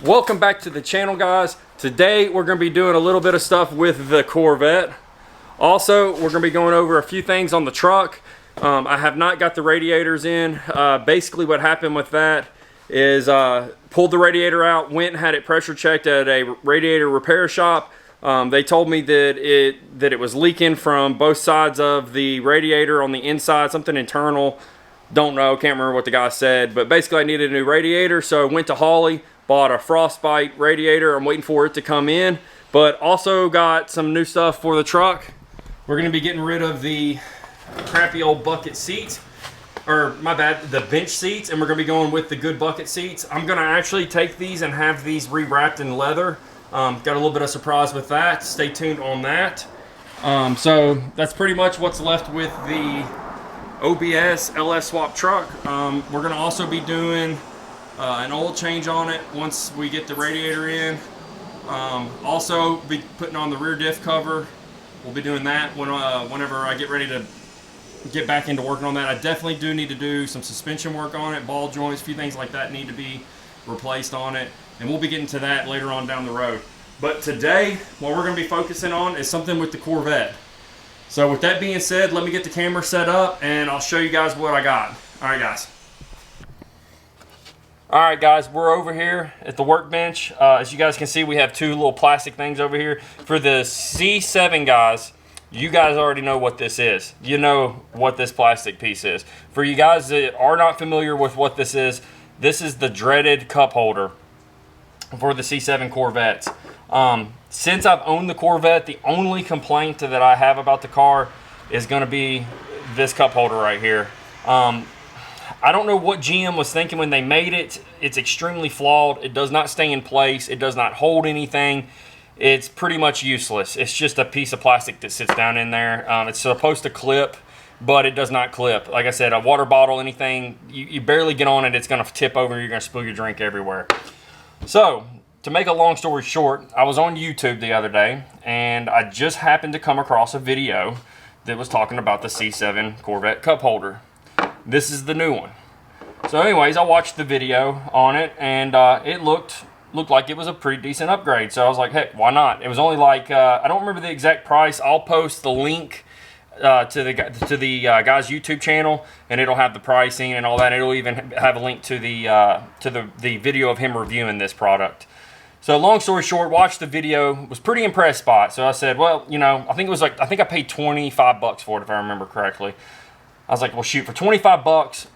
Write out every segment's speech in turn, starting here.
Welcome back to the channel, guys. Today we're going to be doing a little bit of stuff with the Corvette. Also, we're going to be going over a few things on the truck. I have not got the radiators in. Basically what happened with that is pulled the radiator out, went and had it pressure checked at a radiator repair shop. They told me that it was leaking from both sides of the radiator on the inside, something internal. Don't know, can't remember what the guy said, but basically I needed a new radiator, so I went to Holly, bought a frostbite radiator. I'm waiting for it to come in, but also got some new stuff for the truck. We're gonna be getting rid of the crappy old bucket seats, or my bad, the bench seats, and we're gonna be going with the good bucket seats. I'm gonna actually take these and have these rewrapped in leather. Got a little bit of surprise with that. Stay tuned on that. So that's pretty much what's left with the OBS LS swap truck. We're gonna also be doing an oil change on it once we get the radiator in. Also be putting on the rear diff cover. We'll be doing that whenever I get ready to get back into working on that. I definitely do need to do some suspension work on it. Ball joints, a few things like that need to be replaced on it, and we'll be getting to that later on down the road. But today what we're going to be focusing on is something with the Corvette. So with that being said, let me get the camera set up and I'll show you guys what I got. Alright guys. Alright guys, we're over here at the workbench. As you guys can see, we have two little plastic things over here. For the C7 guys, you guys already know what this is. You know what this plastic piece is. For you guys that are not familiar with what this is the dreaded cup holder for the C7 Corvettes. Since I've owned the Corvette, the only complaint that I have about the car is going to be this cup holder right here. I don't know what GM was thinking when they made it. It's extremely flawed. It does not stay in place. It does not hold anything. It's pretty much useless. It's just a piece of plastic that sits down in there. It's supposed to clip, but it does not clip. Like I said, a water bottle, anything, you barely get on it, it's going to tip over and you're going to spill your drink everywhere. So, to make a long story short, I was on YouTube the other day, and I just happened to come across a video that was talking about the C7 Corvette cup holder. This is the new one. So anyways, I watched the video on it, and it looked like it was a pretty decent upgrade. So I was like, heck, why not? It was only like, I don't remember the exact price. I'll post the link to the guy's YouTube channel, and it'll have the pricing and all that. It'll even have a link to the video of him reviewing this product. So long story short, watched the video, was pretty impressed by it. So I said, well, you know, I think I paid 25 bucks for it if I remember correctly. I was like, well shoot, for 25 bucks,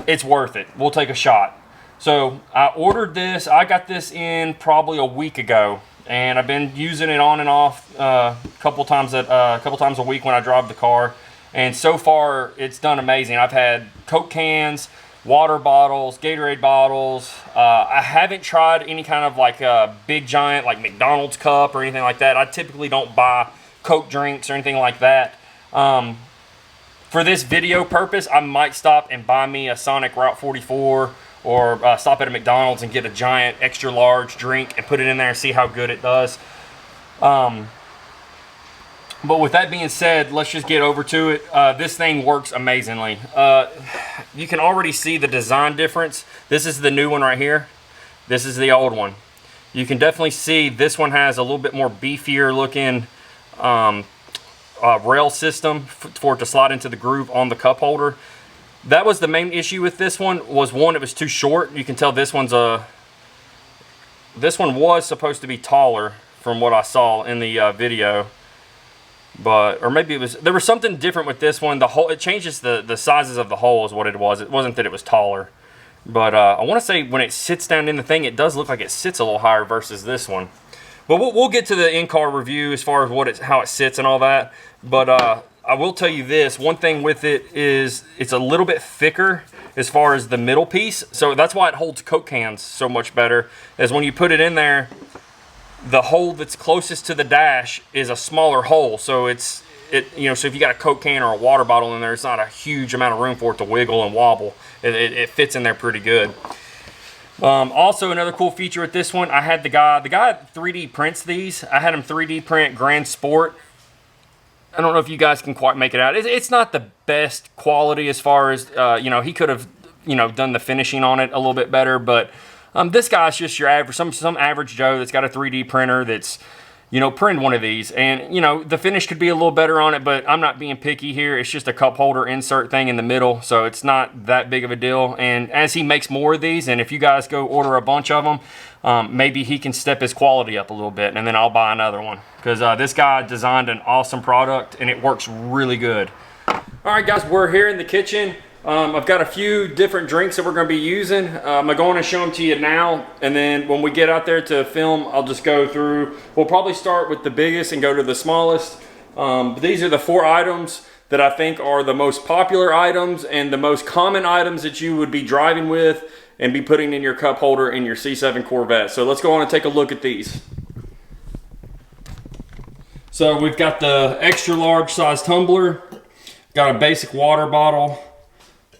it's worth it. We'll take a shot. So I ordered this. I got this in probably a week ago, and I've been using it on and off a couple times a week when I drive the car. And so far, it's done amazing. I've had Coke cans, water bottles, Gatorade bottles. I haven't tried any kind of like a big giant like McDonald's cup or anything like that. I typically don't buy Coke drinks or anything like that. For this video purpose, I might stop and buy me a Sonic Route 44 or stop at a McDonald's and get a giant extra large drink and put it in there and see how good it does. But with that being said, let's just get over to it. This thing works amazingly. You can already see the design difference. This is the new one right here. This is the old one. You can definitely see this one has a little bit more beefier looking rail system for it to slide into the groove on the cup holder. That was the main issue with this one. Was one, it was too short. You can tell this one was supposed to be taller from what I saw in the video. But, or maybe there was something different with this one. It changes the sizes of the hole is what it was. It wasn't that it was taller. But I want to say when it sits down in the thing, it does look like it sits a little higher versus this one. But we'll get to the in-car review as far as how it sits and all that. But I will tell you this. One thing with it is it's a little bit thicker as far as the middle piece. So that's why it holds Coke cans so much better. As when you put it in there, the hole that's closest to the dash is a smaller hole, so so if you got a Coke can or a water bottle in there, it's not a huge amount of room for it to wiggle and wobble. It fits in there pretty good. Also, another cool feature with this one, I had the guy 3D prints these. I had him 3D print Grand Sport. I don't know if you guys can quite make it out. It's not the best quality as far as he could have done the finishing on it a little bit better, but This guy's just your average, some average Joe that's got a 3D printer that's, you know, print one of these. And, you know, the finish could be a little better on it, but I'm not being picky here. It's just a cup holder insert thing in the middle, so it's not that big of a deal. And as he makes more of these, and if you guys go order a bunch of them, maybe he can step his quality up a little bit, and then I'll buy another one. Because this guy designed an awesome product, and it works really good. All right, guys, we're here in the kitchen. I've got a few different drinks that we're going to be using. I'm going to show them to you now, and then when we get out there to film, I'll just go through. We'll probably start with the biggest and go to the smallest. These are the 4 items that I think are the most popular items and the most common items that you would be driving with and be putting in your cup holder in your C7 Corvette. So let's go on and take a look at these. So we've got the extra large size tumbler, got a basic water bottle,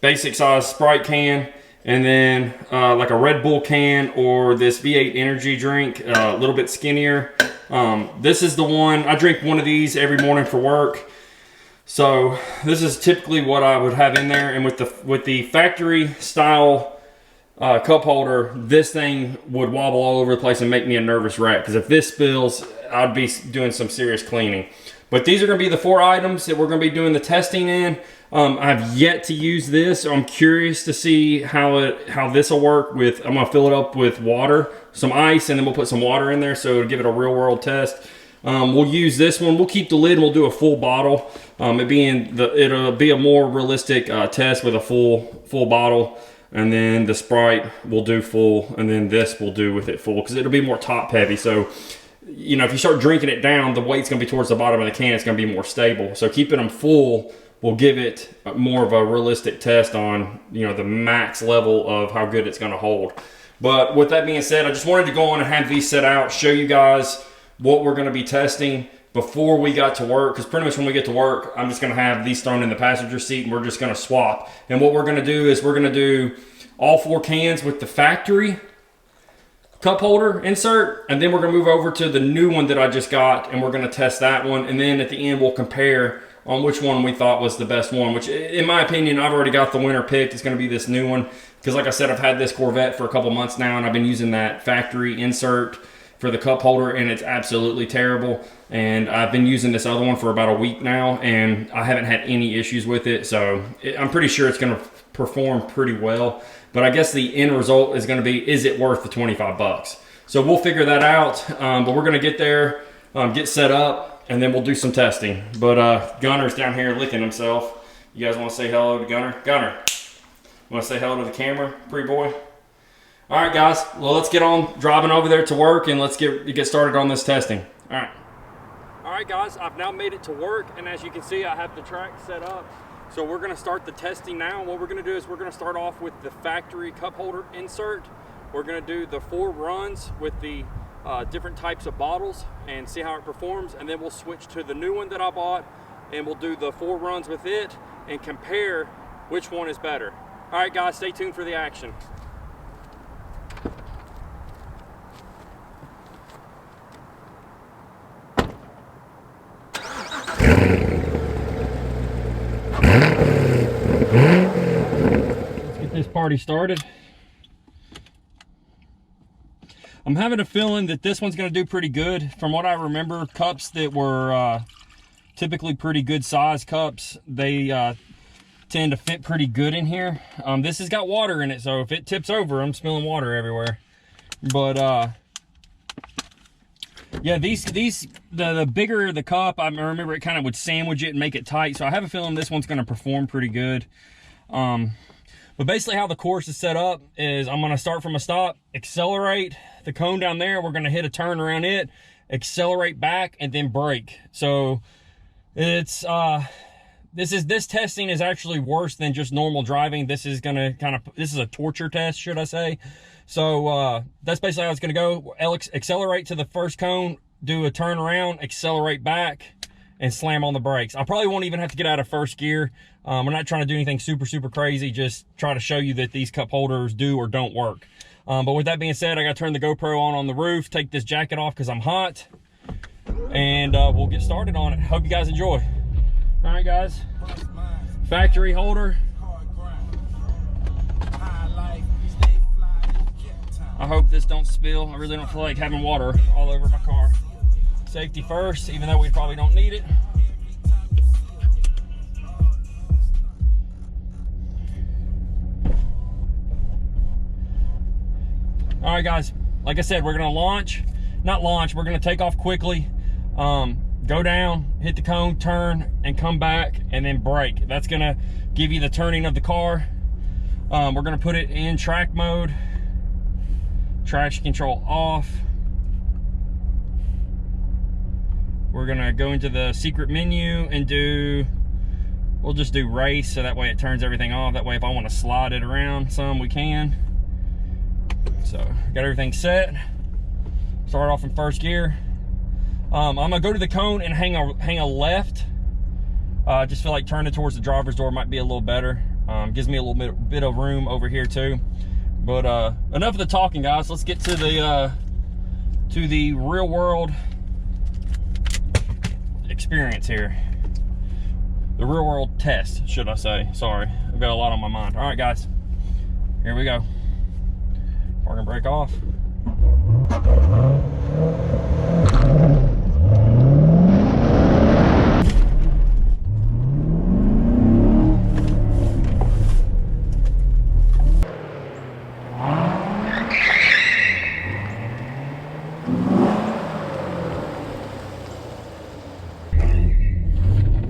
basic size Sprite can, and then like a Red Bull can or this V8 energy drink, a little bit skinnier. This is the one, I drink one of these every morning for work. So this is typically what I would have in there. And with the factory style cup holder, this thing would wobble all over the place and make me a nervous wreck. Because if this spills, I'd be doing some serious cleaning. But these are going to be the 4 items that we're going to be doing the testing in. I've yet to use this. So I'm curious to see how this will work with. I'm going to fill it up with water, some ice, and then we'll put some water in there so it'll give it a real world test. We'll use this one. We'll keep the lid and we'll do a full bottle. It'll be a more realistic test with a full bottle. And then the Sprite we'll do full, and then this we'll do with it full because it'll be more top heavy. So, you know, if you start drinking it down, the weight's going to be towards the bottom of the can. It's going to be more stable. So keeping them full will give it more of a realistic test on, you know, the max level of how good it's going to hold. But with that being said, I just wanted to go on and have these set out, show you guys what we're going to be testing before we got to work. Because pretty much when we get to work, I'm just going to have these thrown in the passenger seat and we're just going to swap. And what we're going to do is we're going to do all 4 cans with the factory cup holder insert, and then we're going to move over to the new one that I just got, and we're going to test that one, and then at the end we'll compare on which one we thought was the best one, which in my opinion, I've already got the winner picked. It's going to be this new one, because like I said, I've had this Corvette for a couple months now, and I've been using that factory insert for the cup holder, and it's absolutely terrible. And I've been using this other one for about a week now, and I haven't had any issues with it, so I'm pretty sure it's going to perform pretty well. But I guess the end result is going to be, is it worth the 25 bucks? So we'll figure that out, but we're going to get there, get set up, and then we'll do some testing. But Gunner's down here licking himself. You guys want to say hello to Gunner? Gunner, want to say hello to the camera, pretty boy? All right, guys. Well, let's get on driving over there to work, and let's get started on this testing. All right. All right, guys. I've now made it to work, and as you can see, I have the track set up. So we're going to start the testing now. And what we're going to do is we're going to start off with the factory cup holder insert. We're going to do the 4 runs with the different types of bottles and see how it performs. And then we'll switch to the new one that I bought, and we'll do the 4 runs with it and compare which one is better. All right, guys, stay tuned for the action. This party started. I'm having a feeling that this one's going to do pretty good. From what I remember, cups that were typically pretty good size cups, they tend to fit pretty good in here. This has got water in it, so if it tips over, I'm spilling water everywhere. But yeah, the bigger the cup, I remember it kind of would sandwich it and make it tight. So I have a feeling this one's going to perform pretty good. But basically how the course is set up is I'm going to start from a stop, accelerate the cone down there. We're going to hit a turn around it, accelerate back, and then brake. So it's this testing is actually worse than just normal driving. This is going to this is a torture test, should I say. So that's basically how it's going to go. Accelerate to the first cone, do a turn around, accelerate back, and slam on the brakes. I probably won't even have to get out of first gear. We're not trying to do anything super crazy, just try to show you that these cup holders do or don't work. But with that being said, I got to turn the GoPro on the roof, take this jacket off because I'm hot, and we'll get started on it. Hope you guys enjoy. All right, guys. Factory holder. I hope this don't spill. I really don't feel like having water all over my car. Safety first, even though we probably don't need it. All right, guys, like I said, we're gonna we're gonna take off quickly, go down, hit the cone, turn, and come back, and then brake. That's gonna give you the turning of the car. We're gonna put it in track mode, traction control off. We're gonna go into the secret menu and we'll just do race, so that way it turns everything off. That way if I wanna slide it around some, we can. So, got everything set. Start off in first gear. I'm gonna go to the cone and hang a left. Just feel like turning towards the driver's door might be a little better. Gives me a little bit of room over here too. But enough of the talking, guys. Let's get to the real world experience here. The real world test, should I say. Sorry, I've got a lot on my mind. All right, guys, here we go. Park and brake off.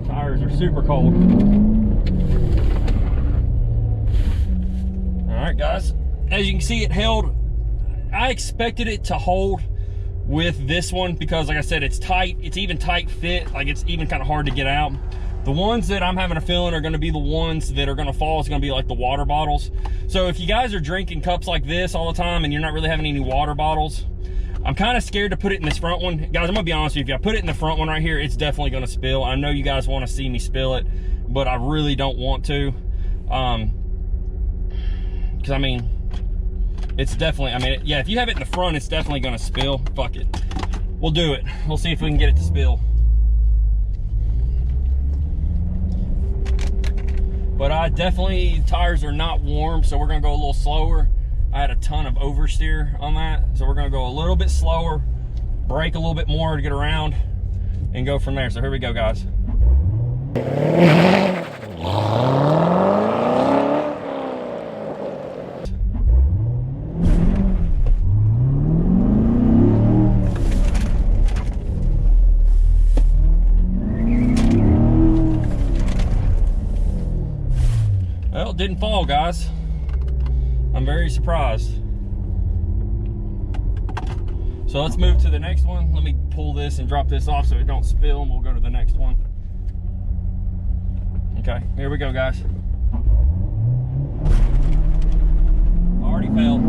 Tires are super cold. All right, guys. As you can see, it held. I expected it to hold with this one because, like I said, it's tight. It's even tight fit. Like, it's even kind of hard to get out. The ones that I'm having a feeling are going to be the ones that are going to fall is going to be like the water bottles. So if you guys are drinking cups like this all the time and you're not really having any water bottles, I'm kind of scared to put it in this front one. Guys, I'm going to be honest with you. If I put it in the front one right here, it's definitely going to spill. I know you guys want to see me spill it, but I really don't want to. Because, I mean, it's definitely, I mean, yeah, if you have it in the front, it's definitely going to spill. Fuck it. We'll do it. We'll see if we can get it to spill. But tires are not warm, so we're going to go a little slower. I had a ton of oversteer on that, so we're going to go a little bit slower, brake a little bit more to get around, and go from there. So here we go, guys. Well, it didn't fall, guys. I'm very surprised. So let's move to the next one. Let me pull this and drop this off so it don't spill, and we'll go to the next one. Okay, here we go, guys. Already fell.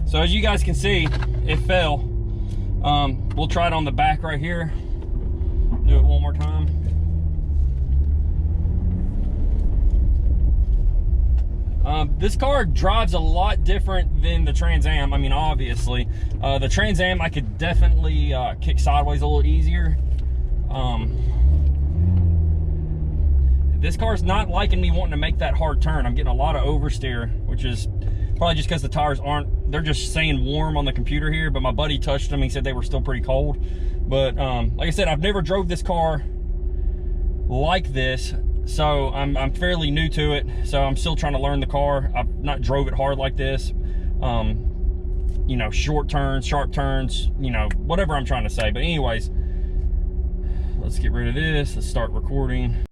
So as you guys can see, it fell. We'll try it on the back right here. Do it one more time. This car drives a lot different than the Trans Am. I mean, obviously. The Trans Am I could definitely kick sideways a little easier. This car's not liking me wanting to make that hard turn. I'm getting a lot of oversteer, which is probably just because the tires aren't, they're just saying warm on the computer here, but my buddy touched them. He said they were still pretty cold. But like I said, I've never drove this car like this, so I'm fairly new to it. So I'm still trying to learn the car. I've not drove it hard like this. You know, short turns, sharp turns, you know, whatever I'm trying to say. But anyways, let's get rid of this. Let's start recording.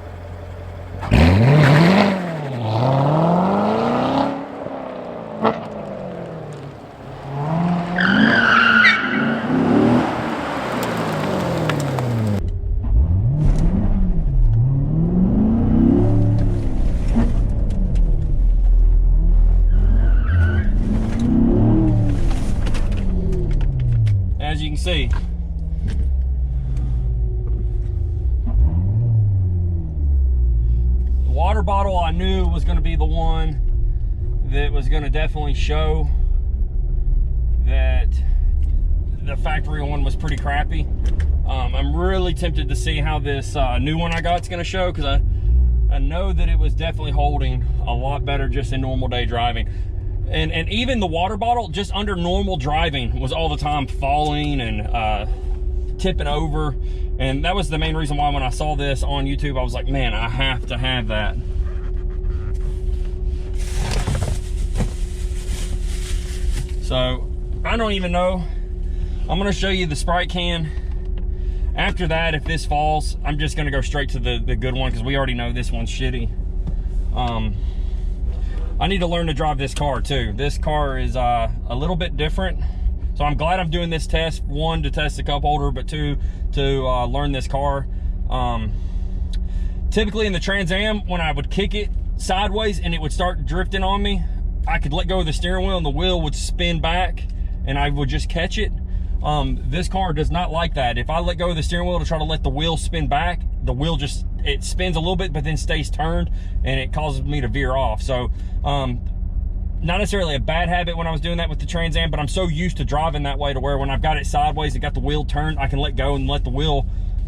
As you can see, bottle I knew was going to be the one that was going to definitely show that the factory one was pretty crappy. I'm really tempted to see how this new one I got is going to show, because I know that it was definitely holding a lot better just in normal day driving. And even the water bottle, just under normal driving, was all the time falling and tipping over. And that was the main reason why when I saw this on YouTube, I was like, man, I have to have that. So I don't even know. I'm gonna show you the Sprite can. After that, if this falls, I'm just gonna go straight to the good one, because we already know this one's shitty. I need to learn to drive this car too. This car is a little bit different. So I'm glad I'm doing this test. One, to test the cup holder, but two, to learn this car. Typically in the Trans Am, when I would kick it sideways and it would start drifting on me, I could let go of the steering wheel and the wheel would spin back and I would just catch it. This car does not like that. If I let go of the steering wheel to try to let the wheel spin back, the wheel just, it spins a little bit but then stays turned and it causes me to veer off. So not necessarily a bad habit when I was doing that with the Trans Am, but I'm so used to driving that way to where when I've got it sideways and got the wheel turned, I can let go and let the wheel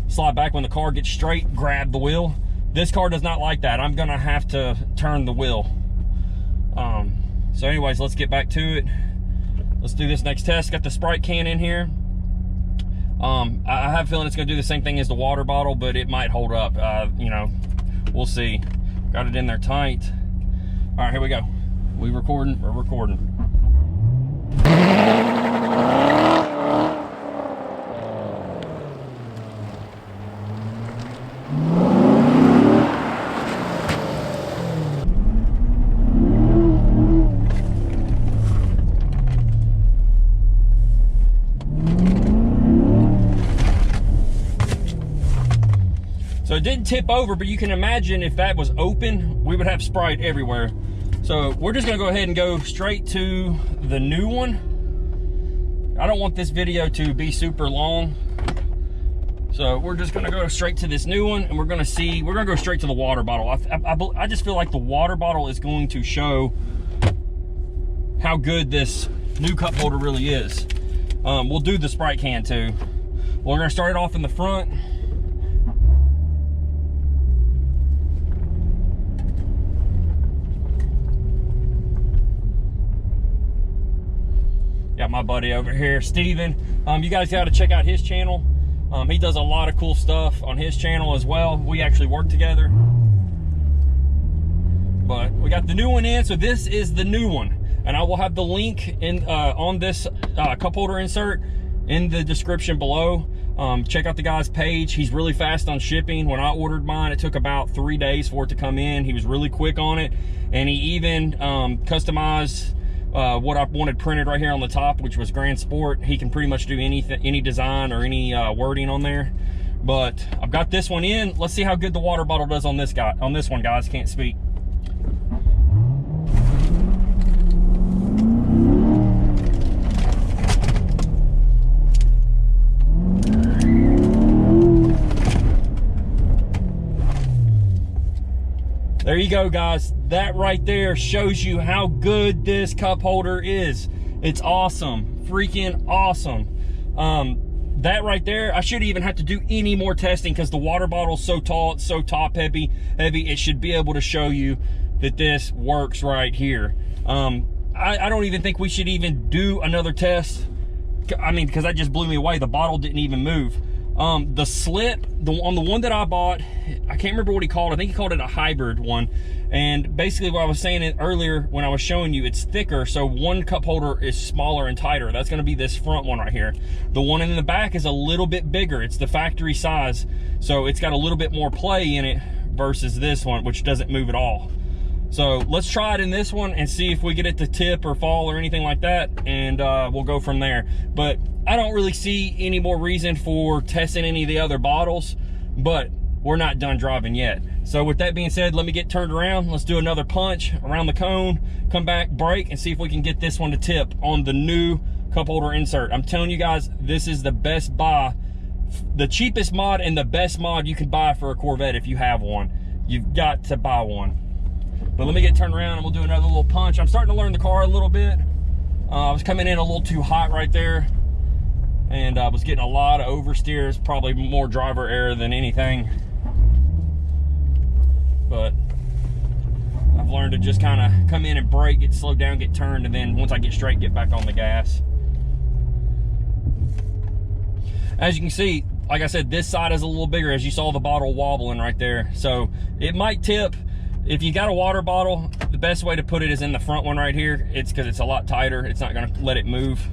slide back. When the car gets straight, grab the wheel. This car does not like that. I'm gonna have to turn the wheel. So anyways, let's get back to it. Let's do this next test. Got the Sprite can in here. I have a feeling it's gonna do the same thing as the water bottle, but it might hold up. You know, we'll see. Got it in there tight. All right, here we go. We recording? We're recording. So it didn't tip over, but you can imagine if that was open, we would have Sprite everywhere. So we're just gonna go ahead and go straight to the new one. I don't want this video to be super long. So we're just gonna go straight to this new one and we're gonna go straight to the water bottle. I just feel like the water bottle is going to show how good this new cup holder really is. We'll do the Sprite can too. We're gonna start it off in the front. Got my buddy over here, Steven. You guys got to check out his channel. He does a lot of cool stuff on his channel as well. We actually work together. But we got the new one in, so this is the new one. And I will have the link in on this cup holder insert in the description below. Check out the guy's page. He's really fast on shipping. When I ordered mine, it took about 3 days for it to come in. He was really quick on it. And he even customized what I wanted printed right here on the top, which was Grand Sport. He can pretty much do anything, any design or any wording on there. But I've got this one in. Let's see how good the water bottle does on this one, guys. Can't speak. There you go, guys. That right there shows you how good this cup holder is. It's awesome, freaking awesome. That right there, I shouldn't even have to do any more testing because the water bottle's so tall, it's so top heavy. It should be able to show you that this works right here. I don't even think we should even do another test. I mean, because that just blew me away. The bottle didn't even move. The slip, on the one that I bought, I can't remember what he called it. I think he called it a hybrid one. And basically what I was saying earlier when I was showing you, it's thicker, so one cup holder is smaller and tighter. That's gonna be this front one right here. The one in the back is a little bit bigger. It's the factory size, so it's got a little bit more play in it versus this one, which doesn't move at all. So let's try it in this one and see if we get it to tip or fall or anything like that, and we'll go from there. But I don't really see any more reason for testing any of the other bottles, but we're not done driving yet. So with that being said, let me get turned around. Let's do another punch around the cone, come back, brake, and see if we can get this one to tip on the new cup holder insert. I'm telling you guys, this is the best buy, the cheapest mod and the best mod you could buy for a Corvette if you have one. You've got to buy one. But let me get turned around and we'll do another little punch. I'm starting to learn the car a little bit. I was coming in a little too hot right there, and I was getting a lot of oversteers, probably more driver error than anything. But I've learned to just kind of come in and brake, get slowed down, get turned, and then once I get straight, get back on the gas. As you can see, like I said, this side is a little bigger, as you saw the bottle wobbling right there. So it might tip. If you got a water bottle, the best way to put it is in the front one right here. It's because it's a lot tighter. It's not gonna let it move.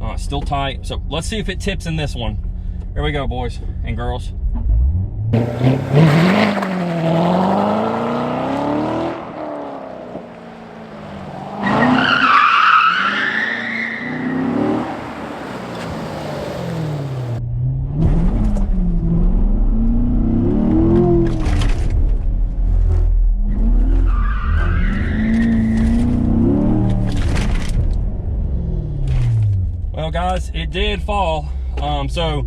It's still tight. So let's see if it tips in this one. Here we go, boys and girls. Well, guys, it did fall. So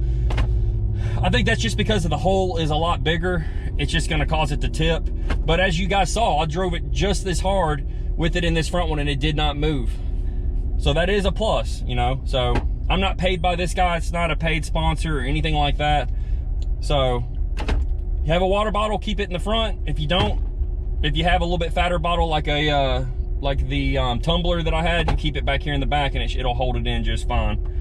I think that's just because of the hole is a lot bigger. It's just going to cause it to tip. But as you guys saw, I drove it just this hard with it in this front one and it did not move. So that is a plus, you know. So I'm not paid by this guy. It's not a paid sponsor or anything like that. So you have a water bottle, keep it in the front. If you don't, if you have a little bit fatter bottle like a like the tumbler that I had, you keep it back here in the back and it'll hold it in just fine.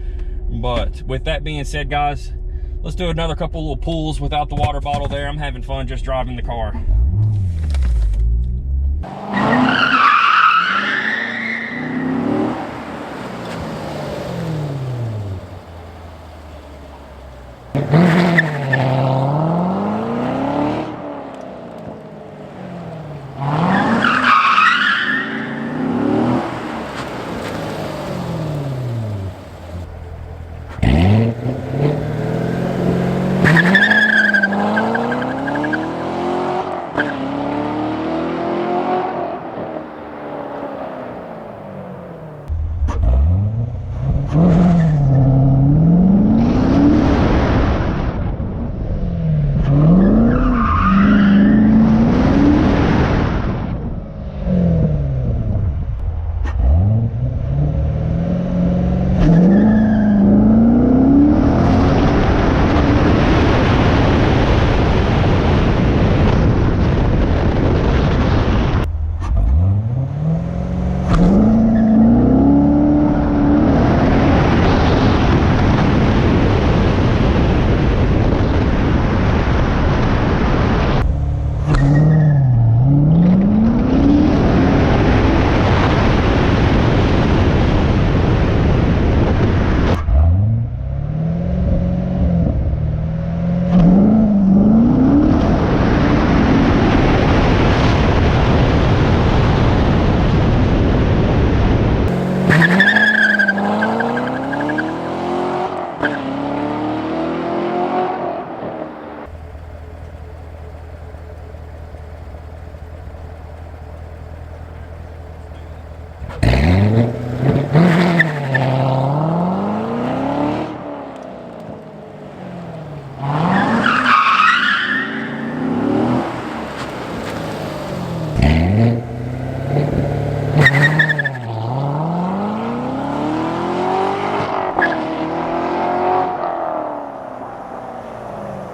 But with that being said, guys, let's do another couple little pulls without the water bottle there. I'm having fun just driving the car.